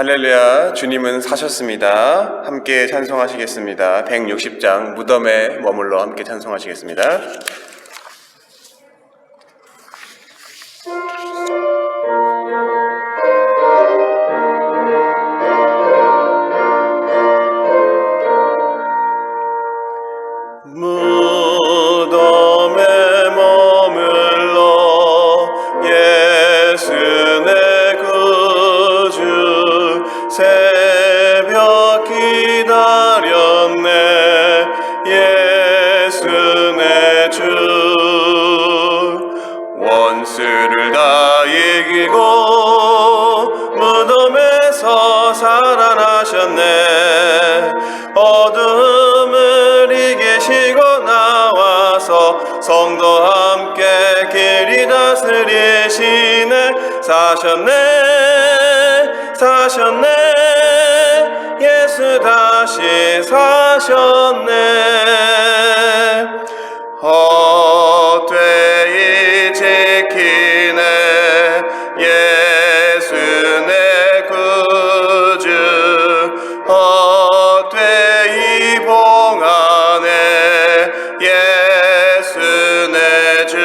할렐루야, 주님은 사셨습니다. 함께 찬송하시겠습니다. 160장 무덤에 머물러 함께 찬송하시겠습니다. 무덤에 머물러 예수 내 구주 새벽 기다렸네. 예수 내 주 원수를 다 이기고 무덤에서 살아나셨네. 어둠을 이기시고 나와서 성도 함께 길이 다스리시네. 사셨네 예수 다시 사셨네. 헛되이 지키네 예수 내 구주 헛되이 봉하네 예수 내 주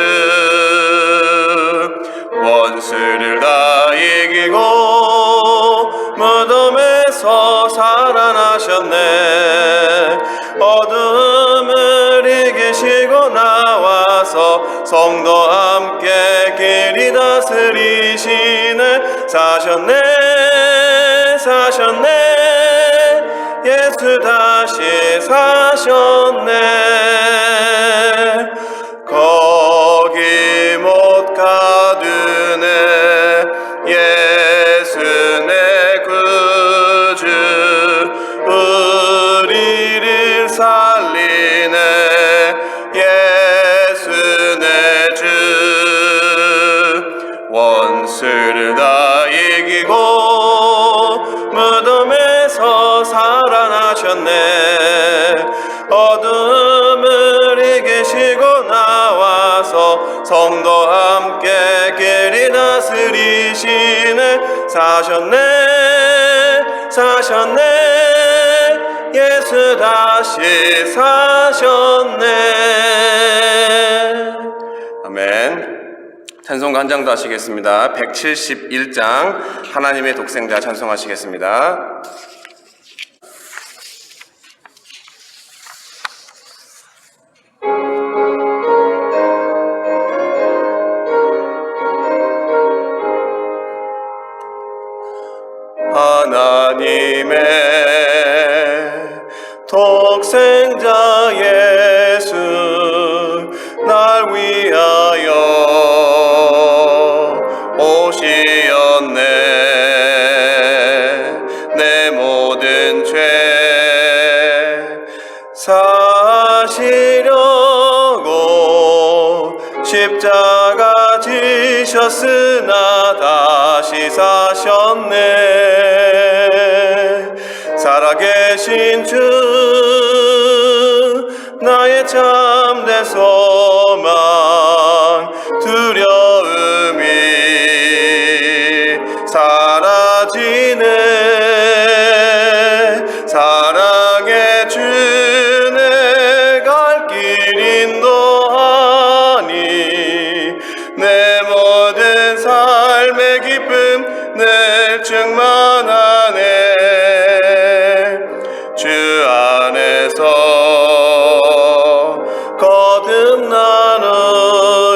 원수를 다 이기고 무덤에서 살아나셨네. 어둠을 이기시고 나와서 성도 함께 길이 다스리시네. 사셨네 예수 다시 사셨네. 거기 못 가두네 예수 내 구주 우리를 살리네 예수 내 주 원수를 다 이기고 무덤에서 살아나셨네. 어둠을 이기시고 나와서 성도 함께 길이 다스리시네. 사셨네 예수 다시 사셨네. 아멘. 찬송가 한 장 더 하시겠습니다. 171장 하나님의 독생자 찬송하시겠습니다. 하나님의 독생자 예수 날 위하여 오시었네. 내 모든 죄 사시려고 십자가 지셨으나 다시 사셨네. 살아계신 주 나의 참된 소망 두려움이 사라지네. 사랑의 주 내 갈 길 인도하니 내 모든 삶의 기쁨 늘 충만하네. 주 안에서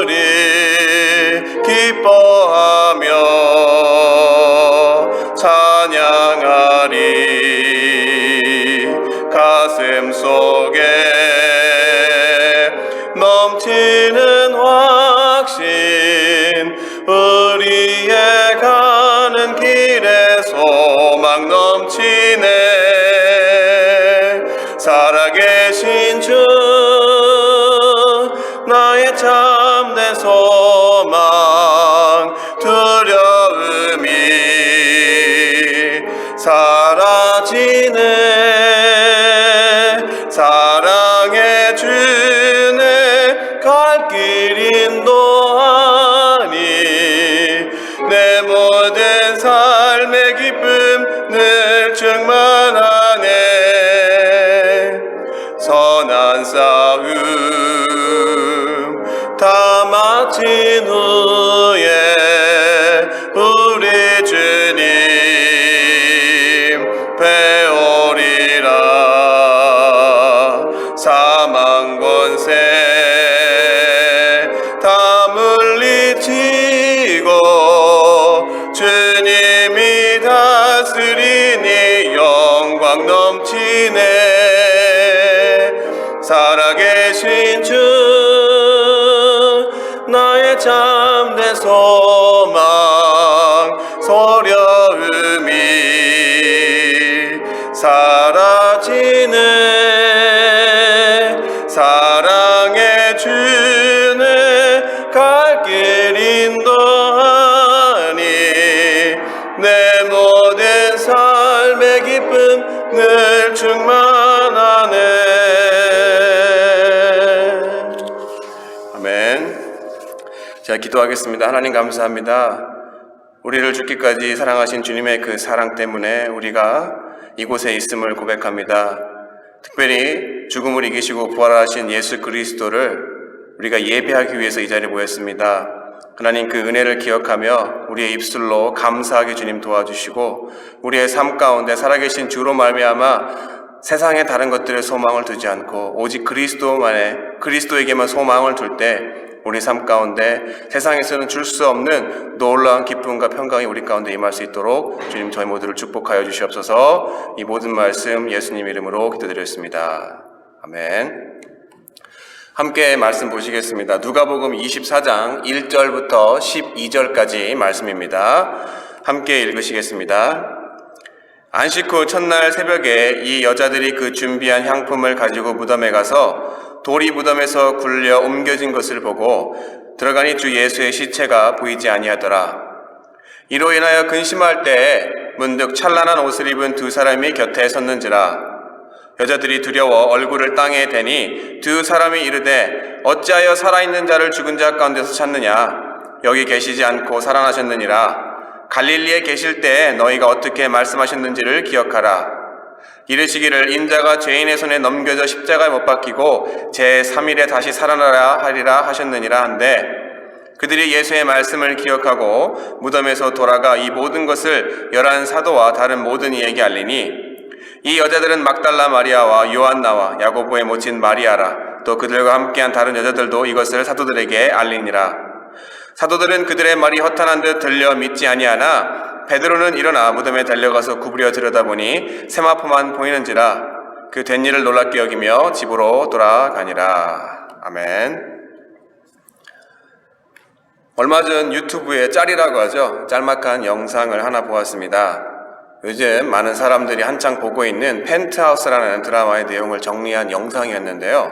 거듭나누리 기뻐하며 찬양하리. 가슴 속에 넘치는 확신 우리의 가는 길에 소망 넘치네. 살아계신 주 나의 참된 소망 두려움이 사라지네. 사랑의 주 내 갈 길 인도하니 내 모든 삶의 기쁨 늘 영원한 싸움 다 마친 후에 우리 주님 배우리라. 사망 권세 다 물리치고 주님이 다스리니 영광 넘치네. 살아계신 주 나의 참된 소망 소려움이 사라지네. 사랑의 주네 갈 길 인도하니 내 모든 삶의 기쁨 늘 충만하네. 아멘. 자, 기도하겠습니다. 하나님 감사합니다. 우리를 죽기까지 사랑하신 주님의 그 사랑 때문에 우리가 이곳에 있음을 고백합니다. 특별히 죽음을 이기시고 부활하신 예수 그리스도를 우리가 예배하기 위해서 이 자리에 모였습니다. 하나님, 그 은혜를 기억하며 우리의 입술로 감사하게 주님 도와주시고 우리의 삶 가운데 살아계신 주로 말미암아 세상의 다른 것들에 소망을 두지 않고 오직 그리스도에게만 소망을 둘 때 우리 삶 가운데 세상에서는 줄 수 없는 놀라운 기쁨과 평강이 우리 가운데 임할 수 있도록 주님 저희 모두를 축복하여 주시옵소서. 이 모든 말씀 예수님 이름으로 기도드렸습니다. 아멘. 함께 말씀 보시겠습니다. 누가복음 24장 1절부터 12절까지 말씀입니다. 함께 읽으시겠습니다. 안식 후 첫날 새벽에 이 여자들이 그 준비한 향품을 가지고 무덤에 가서 돌이 무덤에서 굴려 옮겨진 것을 보고 들어가니 주 예수의 시체가 보이지 아니하더라. 이로 인하여 근심할 때에 문득 찬란한 옷을 입은 두 사람이 곁에 섰는지라. 여자들이 두려워 얼굴을 땅에 대니 두 사람이 이르되 어찌하여 살아있는 자를 죽은 자 가운데서 찾느냐. 여기 계시지 않고 살아나셨느니라. 갈릴리에 계실 때에 너희가 어떻게 말씀하셨는지를 기억하라. 이르시기를 인자가 죄인의 손에 넘겨져 십자가에 못 박히고 제3일에 다시 살아나라 하리라 하셨느니라 한데 그들이 예수의 말씀을 기억하고 무덤에서 돌아가 이 모든 것을 11 사도와 다른 모든 이에게 알리니 이 여자들은 막달라 마리아와 요한나와 야고보의 모친 마리아라. 또 그들과 함께한 다른 여자들도 이것을 사도들에게 알리니라. 사도들은 그들의 말이 허탄한 듯 들려 믿지 아니하나 베드로는 일어나 무덤에 달려가서 구부려 들여다보니 세마포만 보이는지라. 그 된 일을 놀랍게 여기며 집으로 돌아가니라. 아멘. 얼마 전 유튜브에 짤이라고 하죠. 짤막한 영상을 하나 보았습니다. 요즘 많은 사람들이 한창 보고 있는 펜트하우스라는 드라마의 내용을 정리한 영상이었는데요.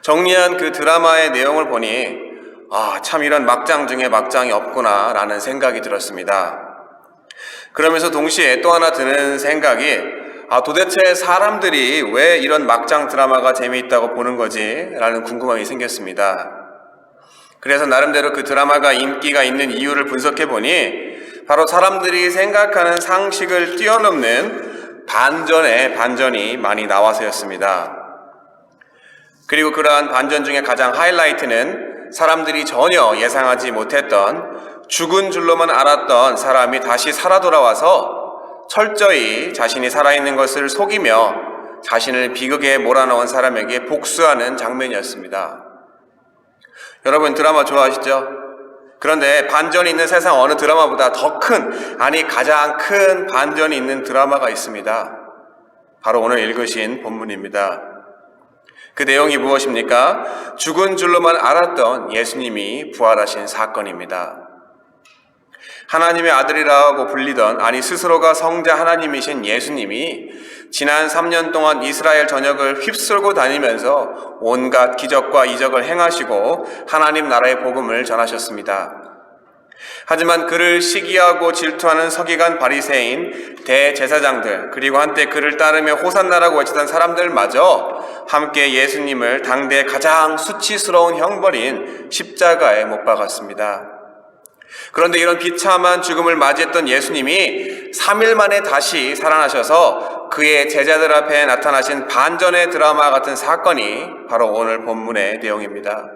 정리한 그 드라마의 내용을 보니 참 이런 막장 중에 막장이 없구나 라는 생각이 들었습니다. 그러면서 동시에 또 하나 드는 생각이 도대체 사람들이 왜 이런 막장 드라마가 재미있다고 보는 거지? 라는 궁금함이 생겼습니다. 그래서 나름대로 그 드라마가 인기가 있는 이유를 분석해 보니 바로 사람들이 생각하는 상식을 뛰어넘는 반전이 많이 나와서였습니다. 그리고 그러한 반전 중에 가장 하이라이트는 사람들이 전혀 예상하지 못했던 죽은 줄로만 알았던 사람이 다시 살아 돌아와서 철저히 자신이 살아있는 것을 속이며 자신을 비극에 몰아넣은 사람에게 복수하는 장면이었습니다. 여러분 드라마 좋아하시죠? 그런데 반전이 있는 세상 어느 드라마보다 더 큰, 가장 큰 반전이 있는 드라마가 있습니다. 바로 오늘 읽으신 본문입니다. 그 내용이 무엇입니까? 죽은 줄로만 알았던 예수님이 부활하신 사건입니다. 하나님의 아들이라고 불리던 스스로가 성자 하나님이신 예수님이 지난 3년 동안 이스라엘 전역을 휩쓸고 다니면서 온갖 기적과 이적을 행하시고 하나님 나라의 복음을 전하셨습니다. 하지만 그를 시기하고 질투하는 서기관 바리새인 대제사장들 그리고 한때 그를 따르며 호산나라고 외치던 사람들마저 함께 예수님을 당대 가장 수치스러운 형벌인 십자가에 못 박았습니다. 그런데 이런 비참한 죽음을 맞이했던 예수님이 3일 만에 다시 살아나셔서 그의 제자들 앞에 나타나신 반전의 드라마 같은 사건이 바로 오늘 본문의 내용입니다.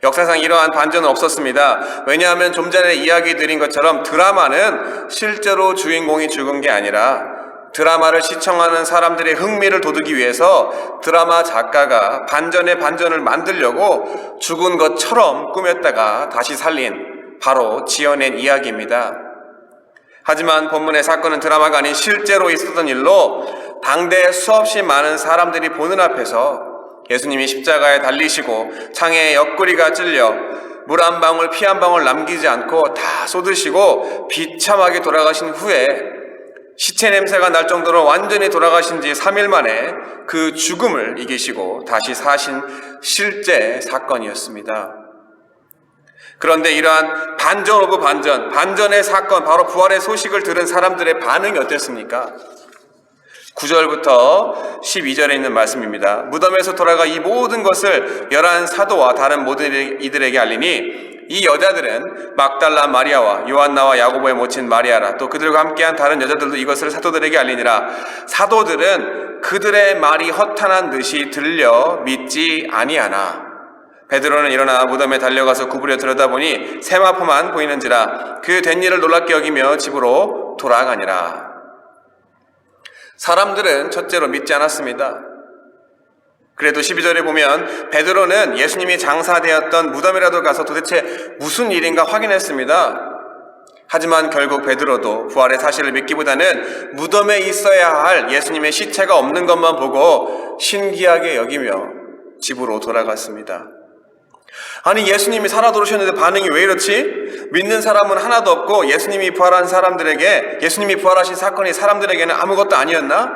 역사상 이러한 반전은 없었습니다. 왜냐하면 좀 전에 이야기 드린 것처럼 드라마는 실제로 주인공이 죽은 게 아니라 드라마를 시청하는 사람들의 흥미를 돋우기 위해서 드라마 작가가 반전의 반전을 만들려고 죽은 것처럼 꾸몄다가 다시 살린 바로 지어낸 이야기입니다. 하지만 본문의 사건은 드라마가 아닌 실제로 있었던 일로 당대 수없이 많은 사람들이 보는 앞에서 예수님이 십자가에 달리시고 창에 옆구리가 찔려 물 한 방울 피 한 방울 남기지 않고 다 쏟으시고 비참하게 돌아가신 후에 시체 냄새가 날 정도로 완전히 돌아가신 지 3일 만에 그 죽음을 이기시고 다시 사신 실제 사건이었습니다. 그런데 이러한 반전 오브 반전, 반전의 사건, 바로 부활의 소식을 들은 사람들의 반응이 어땠습니까? 9절부터 12절에 있는 말씀입니다. 무덤에서 돌아가 이 모든 것을 11 사도와 다른 모든 이들에게 알리니 이 여자들은 막달라 마리아와 요한나와 야고보의 모친 마리아라 또 그들과 함께한 다른 여자들도 이것을 사도들에게 알리니라. 사도들은 그들의 말이 허탄한 듯이 들려 믿지 아니하나 베드로는 일어나 무덤에 달려가서 구부려 들여다보니 세마포만 보이는지라 그 된 일을 놀랍게 여기며 집으로 돌아가니라. 사람들은 첫째로 믿지 않았습니다. 그래도 12절에 보면 베드로는 예수님이 장사되었던 무덤이라도 가서 도대체 무슨 일인가 확인했습니다. 하지만 결국 베드로도 부활의 사실을 믿기보다는 무덤에 있어야 할 예수님의 시체가 없는 것만 보고 신기하게 여기며 집으로 돌아갔습니다. 아니, 예수님이 살아 돌아오셨는데 반응이 왜 이렇지? 믿는 사람은 하나도 없고 예수님이 부활한 사람들에게, 예수님이 부활하신 사건이 사람들에게는 아무것도 아니었나?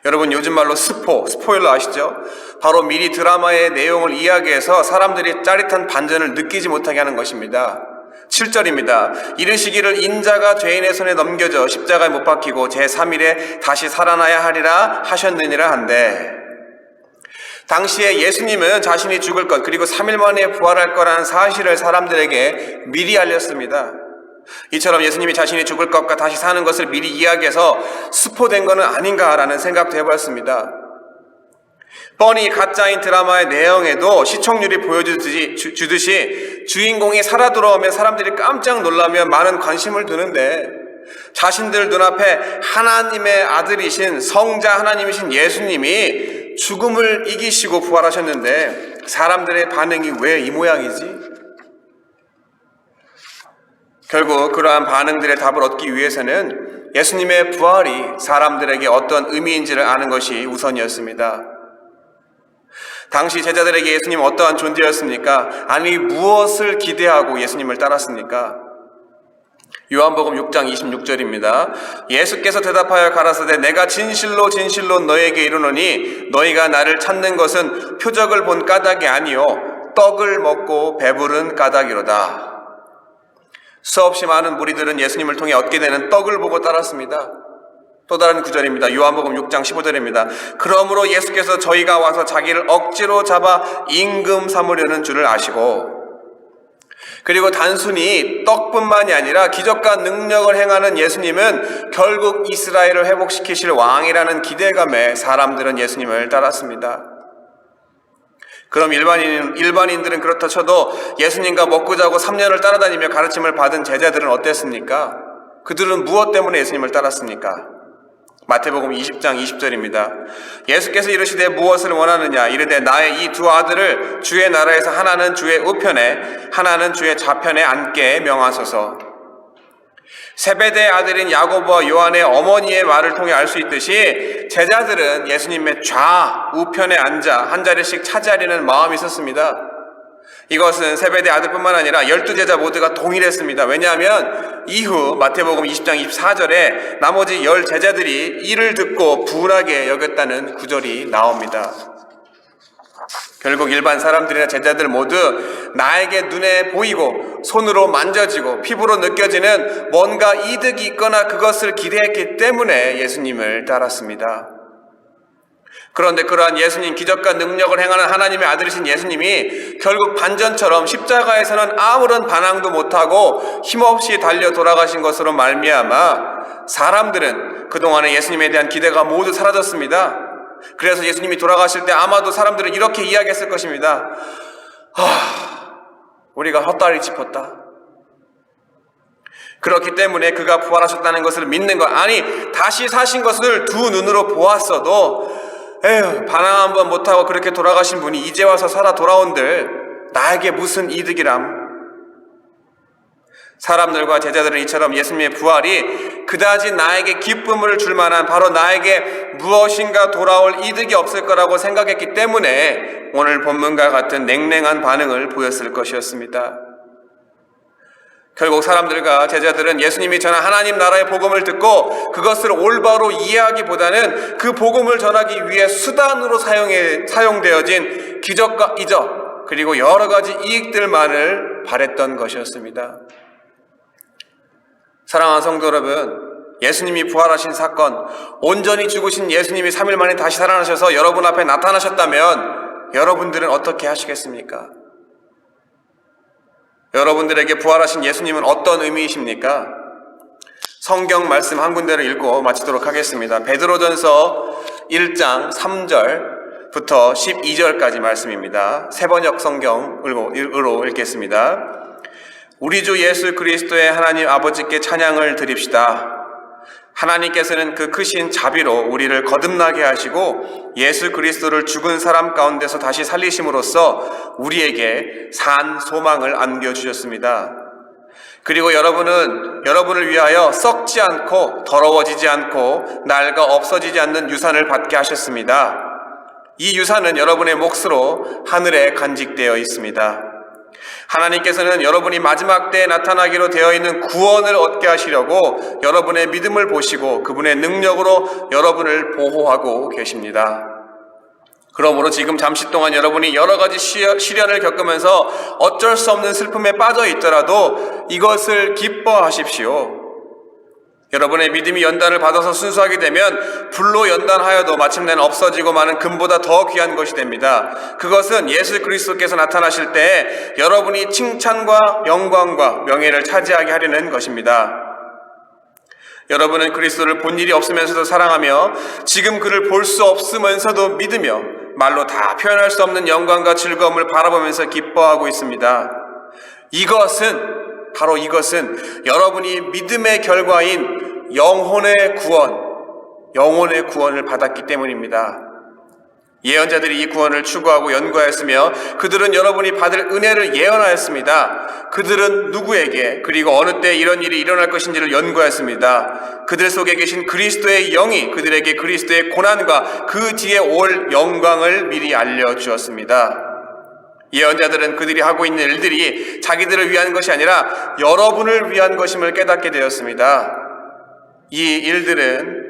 여러분, 요즘 말로 스포일러 아시죠? 바로 미리 드라마의 내용을 이야기해서 사람들이 짜릿한 반전을 느끼지 못하게 하는 것입니다. 7절입니다. 이르시기를 인자가 죄인의 손에 넘겨져 십자가에 못 박히고 제3일에 다시 살아나야 하리라 하셨느니라 한데, 당시에 예수님은 자신이 죽을 것 그리고 3일 만에 부활할 거라는 사실을 사람들에게 미리 알렸습니다. 이처럼 예수님이 자신이 죽을 것과 다시 사는 것을 미리 이야기해서 스포된 것은 아닌가라는 생각도 해봤습니다. 뻔히 가짜인 드라마의 내용에도 시청률이 보여주듯이 주인공이 살아 돌아오면 사람들이 깜짝 놀라며 많은 관심을 두는데, 자신들 눈앞에 하나님의 아들이신 성자 하나님이신 예수님이 죽음을 이기시고 부활하셨는데 사람들의 반응이 왜 이 모양이지? 결국 그러한 반응들의 답을 얻기 위해서는 예수님의 부활이 사람들에게 어떤 의미인지를 아는 것이 우선이었습니다. 당시 제자들에게 예수님은 어떠한 존재였습니까? 아니, 무엇을 기대하고 예수님을 따랐습니까? 요한복음 6장 26절입니다. 예수께서 대답하여 가라사대 내가 진실로 진실로 너에게 이르노니 너희가 나를 찾는 것은 표적을 본 까닭이 아니요 떡을 먹고 배부른 까닭이로다. 수없이 많은 무리들은 예수님을 통해 얻게 되는 떡을 보고 따랐습니다. 또 다른 구절입니다. 요한복음 6장 15절입니다. 그러므로 예수께서 저희가 와서 자기를 억지로 잡아 임금 삼으려는 줄을 아시고, 그리고 단순히 떡뿐만이 아니라 기적과 능력을 행하는 예수님은 결국 이스라엘을 회복시키실 왕이라는 기대감에 사람들은 예수님을 따랐습니다. 그럼 일반인들은 그렇다 쳐도 예수님과 먹고 자고 3년을 따라다니며 가르침을 받은 제자들은 어땠습니까? 그들은 무엇 때문에 예수님을 따랐습니까? 마태복음 20장 20절입니다. 예수께서 이르시되 무엇을 원하느냐? 이르되 나의 이 두 아들을 주의 나라에서 하나는 주의 우편에 하나는 주의 좌편에 앉게 명하소서. 세베대의 아들인 야고보와 요한의 어머니의 말을 통해 알 수 있듯이 제자들은 예수님의 좌우편에 앉아 한 자리씩 차지하려는 마음이 있었습니다. 이것은 세베대 아들뿐만 아니라 12제자 모두가 동일했습니다. 왜냐하면 이후 마태복음 20장 24절에 나머지 10제자들이 이를 듣고 분하게 여겼다는 구절이 나옵니다. 결국 일반 사람들이나 제자들 모두 나에게 눈에 보이고 손으로 만져지고 피부로 느껴지는 뭔가 이득이 있거나 그것을 기대했기 때문에 예수님을 따랐습니다. 그런데 그러한 예수님, 기적과 능력을 행하는 하나님의 아들이신 예수님이 결국 반전처럼 십자가에서는 아무런 반항도 못하고 힘없이 달려 돌아가신 것으로 말미암아 사람들은 그동안에 예수님에 대한 기대가 모두 사라졌습니다. 그래서 예수님이 돌아가실 때 아마도 사람들은 이렇게 이야기했을 것입니다. 우리가 헛다리 짚었다. 그렇기 때문에 그가 부활하셨다는 것을 믿는 것, 아니 다시 사신 것을 두 눈으로 보았어도 반항 한번 못하고 그렇게 돌아가신 분이 이제 와서 살아 돌아온들 나에게 무슨 이득이람. 사람들과 제자들은 이처럼 예수님의 부활이 그다지 나에게 기쁨을 줄 만한, 바로 나에게 무엇인가 돌아올 이득이 없을 거라고 생각했기 때문에 오늘 본문과 같은 냉랭한 반응을 보였을 것이었습니다. 결국 사람들과 제자들은 예수님이 전한 하나님 나라의 복음을 듣고 그것을 올바로 이해하기보다는 그 복음을 전하기 위해 수단으로 사용되어진 기적과 이적, 그리고 여러 가지 이익들만을 바랬던 것이었습니다. 사랑하는 성도 여러분, 예수님이 부활하신 사건, 온전히 죽으신 예수님이 3일 만에 다시 살아나셔서 여러분 앞에 나타나셨다면 여러분들은 어떻게 하시겠습니까? 여러분들에게 부활하신 예수님은 어떤 의미이십니까? 성경 말씀 한 군데를 읽고 마치도록 하겠습니다. 베드로전서 1장 3절부터 12절까지 말씀입니다. 세번역 성경으로 읽겠습니다. 우리 주 예수 그리스도의 하나님 아버지께 찬양을 드립시다. 하나님께서는 그 크신 자비로 우리를 거듭나게 하시고 예수 그리스도를 죽은 사람 가운데서 다시 살리심으로써 우리에게 산 소망을 안겨주셨습니다. 그리고 여러분을 위하여 썩지 않고 더러워지지 않고 낡아 없어지지 않는 유산을 받게 하셨습니다. 이 유산은 여러분의 몫으로 하늘에 간직되어 있습니다. 하나님께서는 여러분이 마지막 때에 나타나기로 되어 있는 구원을 얻게 하시려고 여러분의 믿음을 보시고 그분의 능력으로 여러분을 보호하고 계십니다. 그러므로 지금 잠시 동안 여러분이 여러 가지 시련을 겪으면서 어쩔 수 없는 슬픔에 빠져 있더라도 이것을 기뻐하십시오. 여러분의 믿음이 연단을 받아서 순수하게 되면 불로 연단하여도 마침내는 없어지고 마는 금보다 더 귀한 것이 됩니다. 그것은 예수 그리스도께서 나타나실 때 여러분이 칭찬과 영광과 명예를 차지하게 하려는 것입니다. 여러분은 그리스도를 본 일이 없으면서도 사랑하며 지금 그를 볼 수 없으면서도 믿으며 말로 다 표현할 수 없는 영광과 즐거움을 바라보면서 기뻐하고 있습니다. 바로 이것은 여러분이 믿음의 결과인 영혼의 구원을 받았기 때문입니다. 예언자들이 이 구원을 추구하고 연구하였으며 그들은 여러분이 받을 은혜를 예언하였습니다. 그들은 누구에게 그리고 어느 때 이런 일이 일어날 것인지를 연구하였습니다. 그들 속에 계신 그리스도의 영이 그들에게 그리스도의 고난과 그 뒤에 올 영광을 미리 알려주었습니다. 예언자들은 그들이 하고 있는 일들이 자기들을 위한 것이 아니라 여러분을 위한 것임을 깨닫게 되었습니다. 이 일들은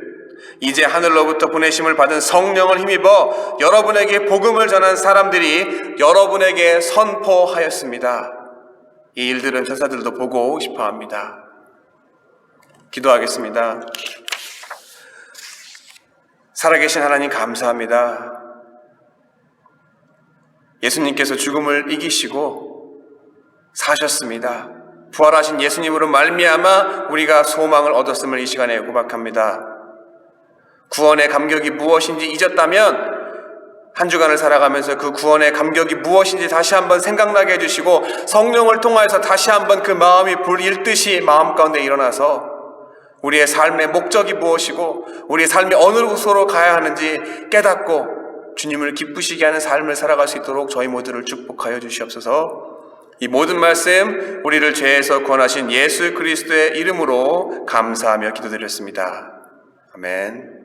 이제 하늘로부터 보내심을 받은 성령을 힘입어 여러분에게 복음을 전한 사람들이 여러분에게 선포하였습니다. 이 일들은 천사들도 보고 싶어 합니다. 기도하겠습니다. 살아계신 하나님 감사합니다. 예수님께서 죽음을 이기시고 사셨습니다. 부활하신 예수님으로 말미암아 우리가 소망을 얻었음을 이 시간에 고백합니다. 구원의 감격이 무엇인지 잊었다면 한 주간을 살아가면서 그 구원의 감격이 무엇인지 다시 한번 생각나게 해주시고 성령을 통하여서 다시 한번 그 마음이 불일듯이 마음 가운데 일어나서 우리의 삶의 목적이 무엇이고 우리의 삶이 어느 곳으로 가야 하는지 깨닫고 주님을 기쁘시게 하는 삶을 살아갈 수 있도록 저희 모두를 축복하여 주시옵소서. 이 모든 말씀 우리를 죄에서 구원하신 예수 그리스도의 이름으로 감사하며 기도드렸습니다. 아멘.